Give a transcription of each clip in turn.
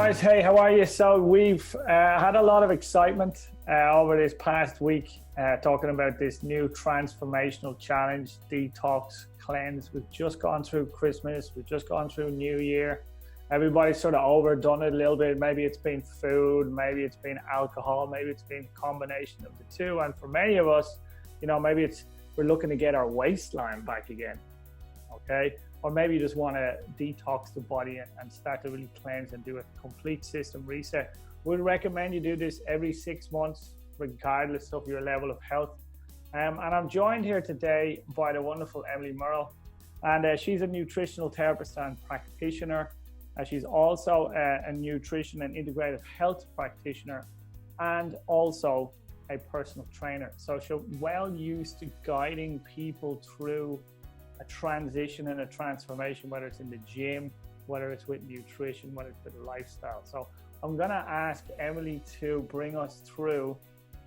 guys, hey, how are you? So we've had a lot of excitement over this past week talking about this new transformational challenge, Detox Cleanse. We've just gone through Christmas, we've just gone through New Year. Everybody's sort of overdone it a little bit. Maybe it's been food, maybe it's been alcohol, maybe it's been a combination of the two. And for many of us, you know, maybe we're looking to get our waistline back again, okay? Or maybe you just want to detox the body and start to really cleanse and do a complete system reset. We'd recommend you do this every 6 months, regardless of your level of health. And I'm joined here today by the wonderful Emily Murrell. And she's a nutritional therapist and practitioner. She's also a nutrition and integrative health practitioner and also a personal trainer. So she's well used to guiding people through a transition and a transformation, whether it's in the gym, whether it's with nutrition, whether it's with lifestyle. So I'm gonna ask Emily to bring us through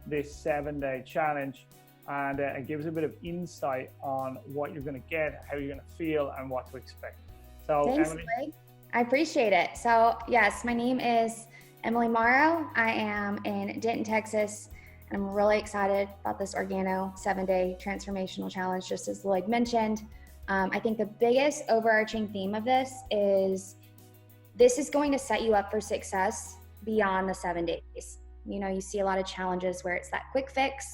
this 7-day challenge and give us a bit of insight on what you're gonna get, how you're gonna feel, and what to expect. So Thanks, Emily. Greg. I appreciate it. So yes, my name is Emily Morrow. I am in Denton, Texas, and I'm really excited about this Organo 7-day transformational challenge, just as Lloyd mentioned. I think the biggest overarching theme of this is going to set you up for success beyond the 7 days. You know, you see a lot of challenges where it's that quick fix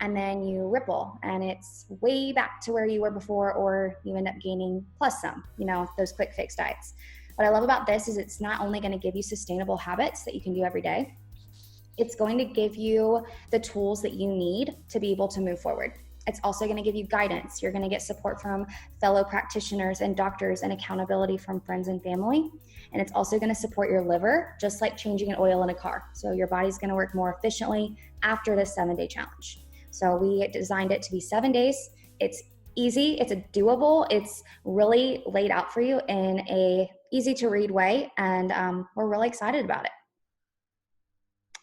and then you ripple and it's way back to where you were before, or you end up gaining plus some, you know, those quick fix diets. What I love about this is it's not only going to give you sustainable habits that you can do every day, it's going to give you the tools that you need to be able to move forward. It's also going to give you guidance. You're going to get support from fellow practitioners and doctors and accountability from friends and family. And it's also going to support your liver, just like changing an oil in a car. So your body's going to work more efficiently after this 7-day challenge. So we designed it to be 7 days. It's easy, it's doable, it's really laid out for you in a easy to read way. And we're really excited about it.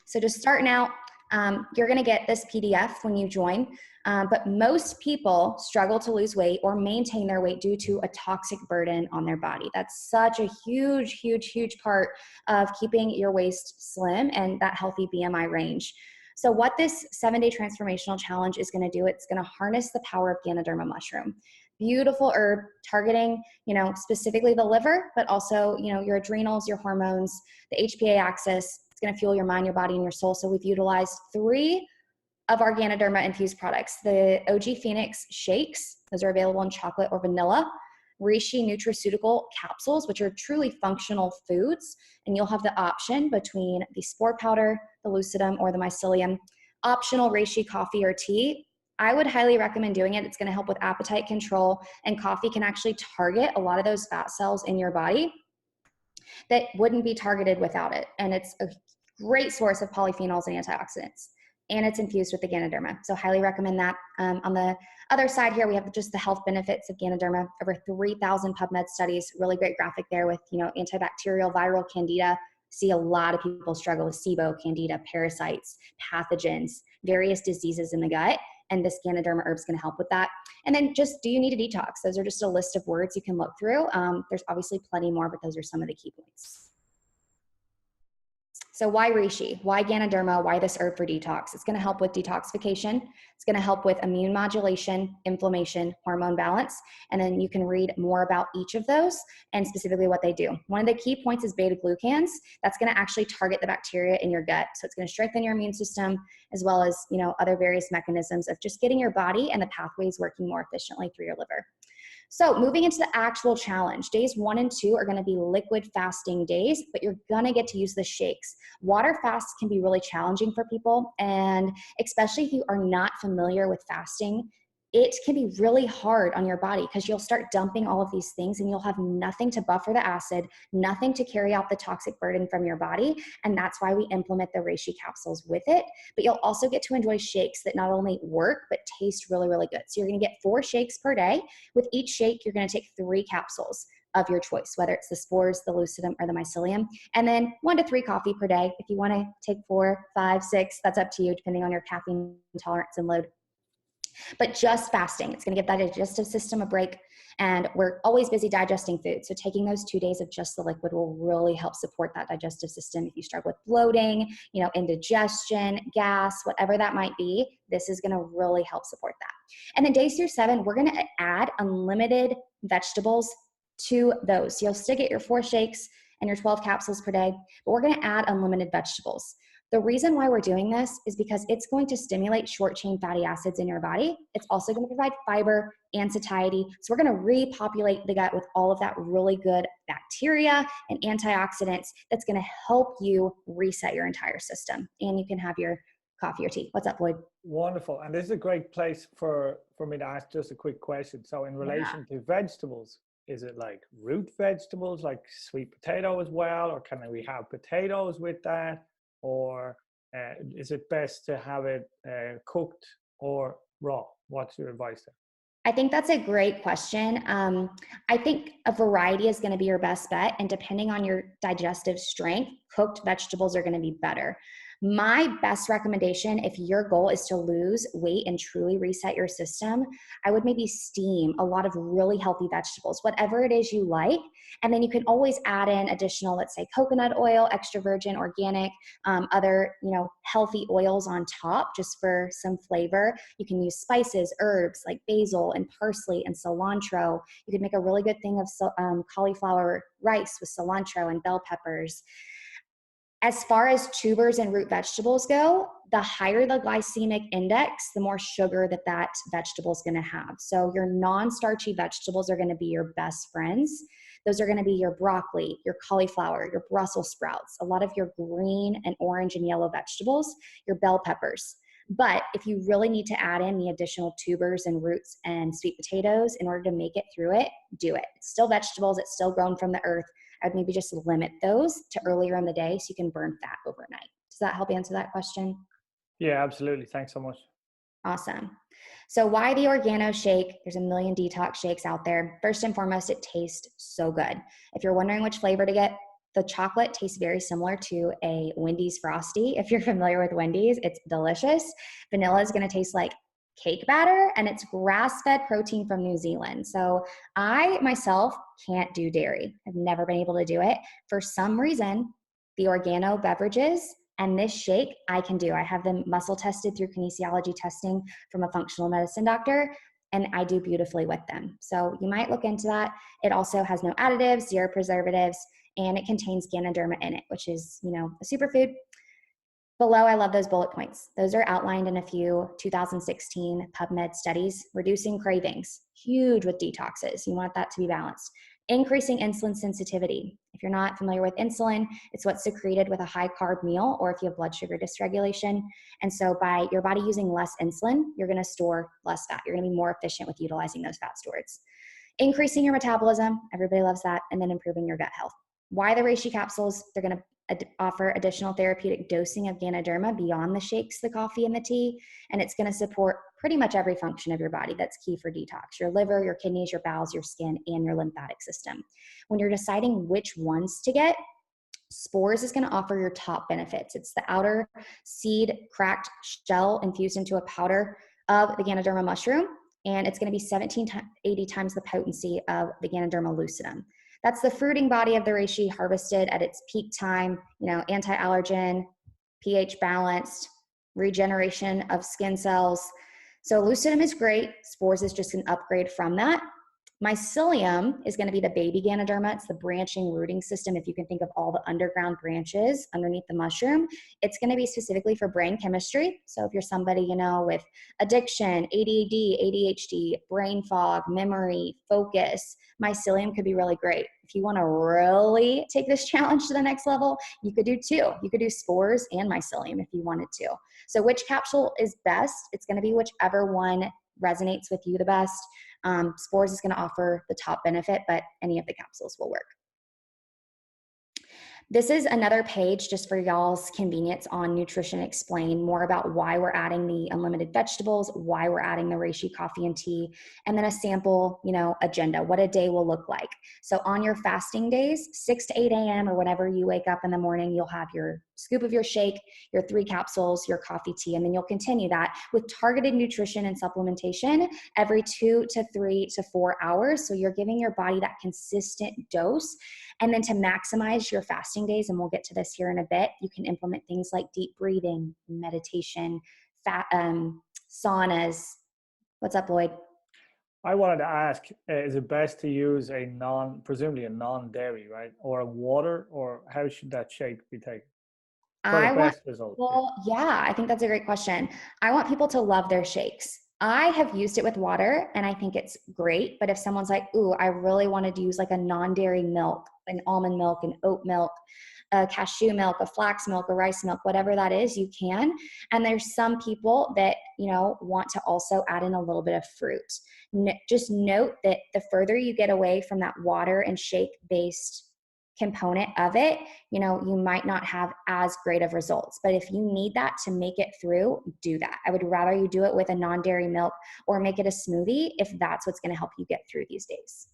So just starting out, you're going to get this PDF when you join, but most people struggle to lose weight or maintain their weight due to a toxic burden on their body. That's such a huge, huge, huge part of keeping your waist slim and that healthy BMI range. So what this 7-day transformational challenge is going to do, it's going to harness the power of Ganoderma mushroom. Beautiful herb targeting, you know, specifically the liver, but also, you know, your adrenals, your hormones, the HPA axis. It's going to fuel your mind, your body, and your soul. So we've utilized 3 of our Ganoderma infused products. The OG Phoenix shakes, those are available in chocolate or vanilla. Reishi nutraceutical capsules, which are truly functional foods. And you'll have the option between the spore powder, the lucidum, or the mycelium. Optional Reishi coffee or tea. I would highly recommend doing it. It's going to help with appetite control, and coffee can actually target a lot of those fat cells in your body that wouldn't be targeted without it. And it's a great source of polyphenols and antioxidants. And it's infused with the Ganoderma. So highly recommend that. On the other side here, we have just the health benefits of Ganoderma. Over 3,000 PubMed studies, really great graphic there with, you know, antibacterial, viral, candida. See a lot of people struggle with SIBO, candida, parasites, pathogens, various diseases in the gut. And this Ganoderma herb is going to help with that. And then just, do you need a detox? Those are just a list of words you can look through. There's obviously plenty more, but those are some of the key points. So why Reishi? Why Ganoderma? Why this herb for detox? It's going to help with detoxification. It's going to help with immune modulation, inflammation, hormone balance. And then you can read more about each of those and specifically what they do. One of the key points is beta-glucans. That's going to actually target the bacteria in your gut. So it's going to strengthen your immune system, as well as, you know, other various mechanisms of just getting your body and the pathways working more efficiently through your liver. So moving into the actual challenge, days 1 and 2 are going to be liquid fasting days, but you're going to get to use the shakes. Water fasts can be really challenging for people, and especially if you are not familiar with fasting, it can be really hard on your body because you'll start dumping all of these things and you'll have nothing to buffer the acid, nothing to carry out the toxic burden from your body. And that's why we implement the Reishi capsules with it. But you'll also get to enjoy shakes that not only work, but taste really, really good. So you're going to get 4 shakes per day. With each shake, you're going to take 3 capsules of your choice, whether it's the spores, the lucidum, or the mycelium. And then 1 to 3 coffee per day. If you want to take 4, 5, 6, that's up to you, depending on your caffeine tolerance and load. But just fasting, it's going to give that digestive system a break. And we're always busy digesting food. So taking those 2 days of just the liquid will really help support that digestive system. If you struggle with bloating, indigestion, gas, whatever that might be, this is going to really help support that. And then days through 7, we're going to add unlimited vegetables to those. So you'll still get your 4 shakes and your 12 capsules per day, but we're going to add unlimited vegetables. The reason why we're doing this is because it's going to stimulate short-chain fatty acids in your body. It's also going to provide fiber and satiety. So we're going to repopulate the gut with all of that really good bacteria and antioxidants that's going to help you reset your entire system. And you can have your coffee or tea. What's up, Lloyd? Wonderful. And this is a great place for me to ask just a quick question. So in relation to vegetables, is it like root vegetables, like sweet potato as well? Or can we have potatoes with that? Or is it best to have it cooked or raw? What's your advice there? I think that's a great question. I think a variety is going to be your best bet. And depending on your digestive strength, cooked vegetables are going to be better. My best recommendation, if your goal is to lose weight and truly reset your system, I would maybe steam a lot of really healthy vegetables, whatever it is you like. And then you can always add in additional, let's say, coconut oil, extra virgin, organic, other, healthy oils on top just for some flavor. You can use spices, herbs like basil and parsley and cilantro. You could make a really good thing of cauliflower rice with cilantro and bell peppers. As far as tubers and root vegetables go, the higher the glycemic index, the more sugar that vegetable is going to have. So your non-starchy vegetables are going to be your best friends. Those are going to be your broccoli, your cauliflower, your Brussels sprouts, a lot of your green and orange and yellow vegetables, your bell peppers. But if you really need to add in the additional tubers and roots and sweet potatoes in order to make it through it, do it. It's still vegetables. It's still grown from the earth. I'd maybe just limit those to earlier in the day so you can burn fat overnight. Does that help answer that question? Yeah, absolutely. Thanks so much. Awesome. So why the organo shake? There's a million detox shakes out there. First and foremost, it tastes so good. If you're wondering which flavor to get, the chocolate tastes very similar to a Wendy's Frosty. If you're familiar with Wendy's, it's delicious. Vanilla is going to taste like cake batter, and it's grass-fed protein from New Zealand. So I myself can't do dairy. I've never been able to do it. For some reason, the organo beverages and this shake I can do. I have them muscle tested through kinesiology testing from a functional medicine doctor, and I do beautifully with them. So you might look into that. It also has no additives, 0 preservatives, and it contains Ganoderma in it, which is, a superfood. Below, I love those bullet points. Those are outlined in a few 2016 PubMed studies. Reducing cravings, huge with detoxes. You want that to be balanced. Increasing insulin sensitivity. If you're not familiar with insulin, it's what's secreted with a high carb meal or if you have blood sugar dysregulation. And so by your body using less insulin, you're going to store less fat. You're going to be more efficient with utilizing those fat stores. Increasing your metabolism. Everybody loves that. And then improving your gut health. Why the reishi capsules? They're going to offer additional therapeutic dosing of Ganoderma beyond the shakes, the coffee, and the tea. And it's going to support pretty much every function of your body that's key for detox: your liver, your kidneys, your bowels, your skin, and your lymphatic system. When you're deciding which ones to get, Spores is going to offer your top benefits. It's the outer seed cracked shell infused into a powder of the Ganoderma mushroom. And it's going to be 80 times the potency of the Ganoderma lucidum. That's the fruiting body of the reishi harvested at its peak time, anti-allergen, pH balanced, regeneration of skin cells. So lucidum is great. Spores is just an upgrade from that. Mycelium is going to be the baby Ganoderma. It's the branching rooting system. If you can think of all the underground branches underneath the mushroom, it's going to be specifically for brain chemistry. So if you're somebody, with addiction, ADD, ADHD, brain fog, memory, focus, mycelium could be really great. If you want to really take this challenge to the next level, you could do 2. You could do spores and mycelium if you wanted to. So which capsule is best? It's going to be whichever one resonates with you the best. Spores is going to offer the top benefit, but any of the capsules will work. This is another page just for y'all's convenience on Nutrition Explained, more about why we're adding the unlimited vegetables, why we're adding the reishi coffee and tea, and then a sample, agenda, what a day will look like. So on your fasting days, 6 to 8 a.m. or whenever you wake up in the morning, you'll have your scoop of your shake, your 3 capsules, your coffee, tea, and then you'll continue that with targeted nutrition and supplementation every 2 to 3 to 4 hours. So you're giving your body that consistent dose. And then to maximize your fasting days, and we'll get to this here in a bit, you can implement things like deep breathing, meditation, saunas. What's up, Lloyd? I wanted to ask, is it best to use presumably a non-dairy, right? Or a water, or how should that shake be taken for the best result? Well, yeah, I think that's a great question. I want people to love their shakes. I have used it with water and I think it's great. But if someone's like, ooh, I really wanted to use like a non-dairy milk, an almond milk, an oat milk, a cashew milk, a flax milk, a rice milk, whatever that is, you can. And there's some people that, want to also add in a little bit of fruit. Just note that the further you get away from that water and shake based component of it, you might not have as great of results. But if you need that to make it through, do that. I would rather you do it with a non-dairy milk or make it a smoothie if that's what's going to help you get through these days.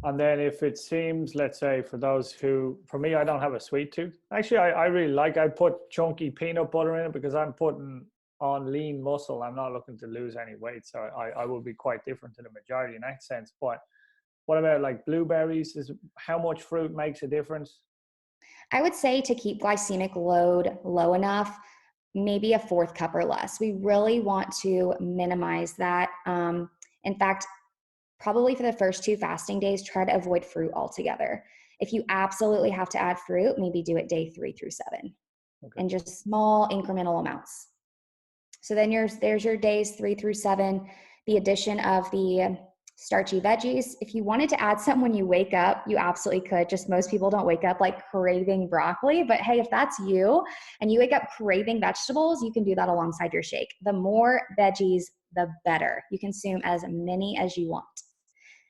And then if it seems, let's say for me, I don't have a sweet tooth. Actually, I really I put chunky peanut butter in it because I'm putting on lean muscle. I'm not looking to lose any weight. So I will be quite different to the majority in that sense. But what about like blueberries? How much fruit makes a difference? I would say to keep glycemic load low enough, maybe a 4th cup or less. We really want to minimize that. In fact, probably for the first 2 fasting days, try to avoid fruit altogether. If you absolutely have to add fruit, maybe do it day 3 through 7, and just small incremental amounts. So then there's your days 3 through 7, the addition of the starchy veggies. If you wanted to add some when you wake up, you absolutely could. Just most people don't wake up like craving broccoli, but hey, if that's you and you wake up craving vegetables, you can do that alongside your shake. The more veggies, the better. You consume as many as you want.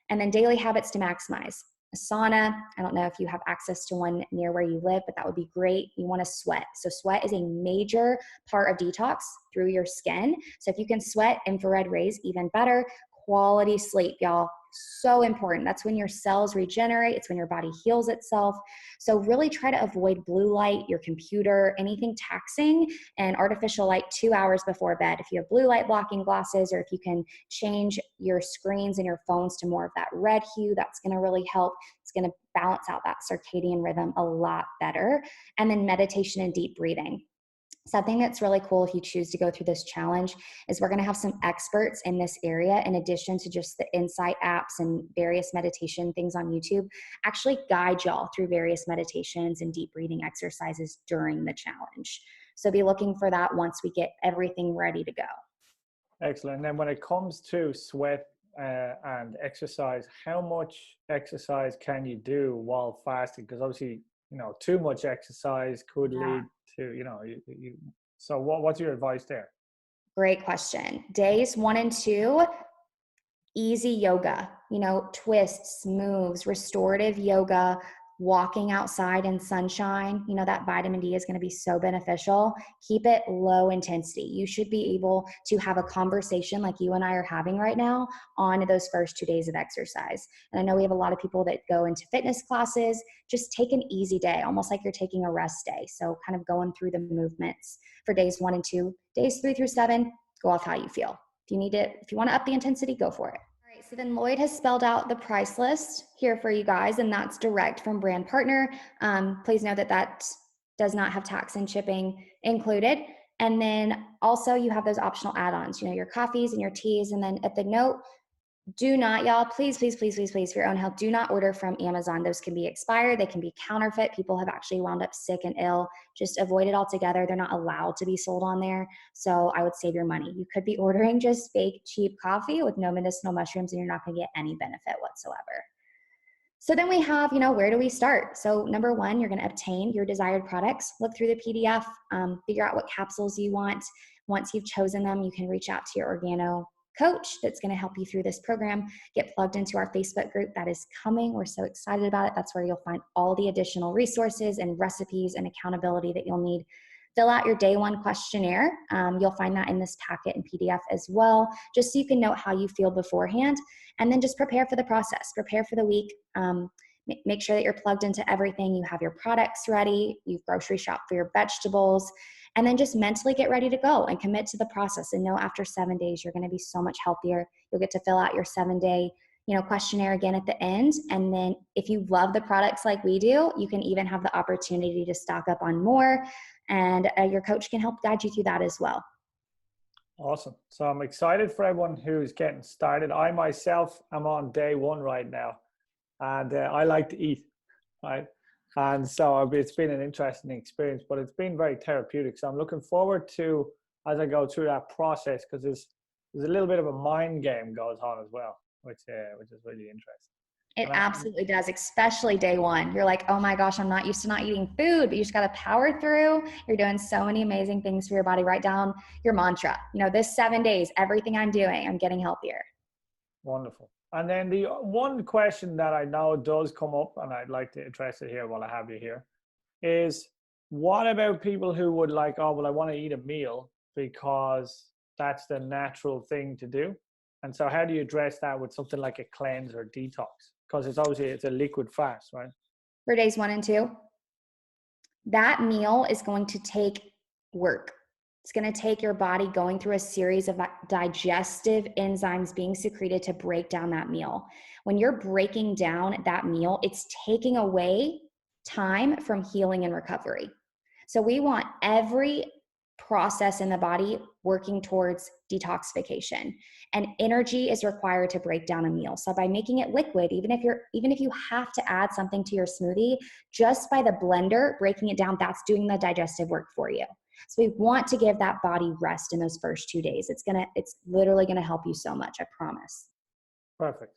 And then daily habits to maximize. A sauna, I don't know if you have access to one near where you live, but that would be great. You want to sweat. So sweat is a major part of detox through your skin. So if you can sweat, infrared rays, even better. Quality sleep, y'all. So important. That's when your cells regenerate. It's when your body heals itself. So really try to avoid blue light, your computer, anything taxing, and artificial light 2 hours before bed. If you have blue light blocking glasses, or if you can change your screens and your phones to more of that red hue, that's going to really help. It's going to balance out that circadian rhythm a lot better. And then meditation and deep breathing. Something that's really cool if you choose to go through this challenge is we're going to have some experts in this area, in addition to just the Insight apps and various meditation things on YouTube, actually guide y'all through various meditations and deep breathing exercises during the challenge. So be looking for that once we get everything ready to go. Excellent. And then when it comes to sweat and exercise, how much exercise can you do while fasting? Because obviously, too much exercise could lead to, so what's your advice there? Great question. Days 1 and 2, easy yoga, twists, moves, restorative yoga, walking outside in sunshine, that vitamin D is going to be so beneficial. Keep it low intensity. You should be able to have a conversation like you and I are having right now on those first 2 days of exercise. And I know we have a lot of people that go into fitness classes. Just take an easy day, almost like you're taking a rest day. So kind of going through the movements for days 1 and 2. Days 3 through 7, go off how you feel. If you want to up the intensity, go for it. All right, so then Lloyd has spelled out the price list here for you guys, and that's direct from brand partner. Please know that does not have tax and shipping included. And then also you have those optional add-ons, your coffees and your teas. And then at the note, do not, y'all, please, for your own health, do not order from Amazon. Those can be expired. They can be counterfeit. People have actually wound up sick and ill. Just avoid it altogether. They're not allowed to be sold on there. So I would save your money. You could be ordering just fake, cheap coffee with no medicinal mushrooms, and you're not going to get any benefit whatsoever. So then we have, where do we start? So number 1, you're going to obtain your desired products. Look through the PDF, figure out what capsules you want. Once you've chosen them, you can reach out to your organo coach that's going to help you through this program. Get plugged into our Facebook group that is coming. We're so excited about it. That's where you'll find all the additional resources and recipes and accountability that you'll need. Fill out your day 1 questionnaire. You'll find that in this packet and PDF as well, just so you can note how you feel beforehand. And then just prepare for the process. Prepare for the week. Make sure that you're plugged into everything. You have your products ready, you've grocery shopped for your vegetables, and then just mentally get ready to go and commit to the process and know after 7 days, you're going to be so much healthier. You'll get to fill out your 7-day questionnaire again at the end. And then if you love the products like we do, you can even have the opportunity to stock up on more, and your coach can help guide you through that as well. Awesome. So I'm excited for everyone who's getting started. I myself am on day 1 right now, and I like to eat, right? And so it's been an interesting experience, but it's been very therapeutic. So I'm looking forward to, as I go through that process, because there's a little bit of a mind game goes on as well, which is really interesting. It absolutely does, especially day 1. You're like, oh my gosh, I'm not used to not eating food, but you just got to power through. You're doing so many amazing things for your body. Write down your mantra. This 7 days, everything I'm doing, I'm getting healthier. Wonderful. And then the one question that I know does come up, and I'd like to address it here while I have you here, is what about people who would like, oh, well, I want to eat a meal because that's the natural thing to do? And so how do you address that with something like a cleanse or detox? Because it's a liquid fast, right? For days 1 and 2, that meal is going to take work. It's going to take your body going through a series of digestive enzymes being secreted to break down that meal. When you're breaking down that meal, it's taking away time from healing and recovery. So we want every process in the body working towards detoxification, and energy is required to break down a meal. So by making it liquid, even if you have to add something to your smoothie, just by the blender breaking it down, that's doing the digestive work for you. So we want to give that body rest in those first 2 days. It's literally going to help you so much, I promise. Perfect.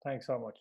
Thanks so much.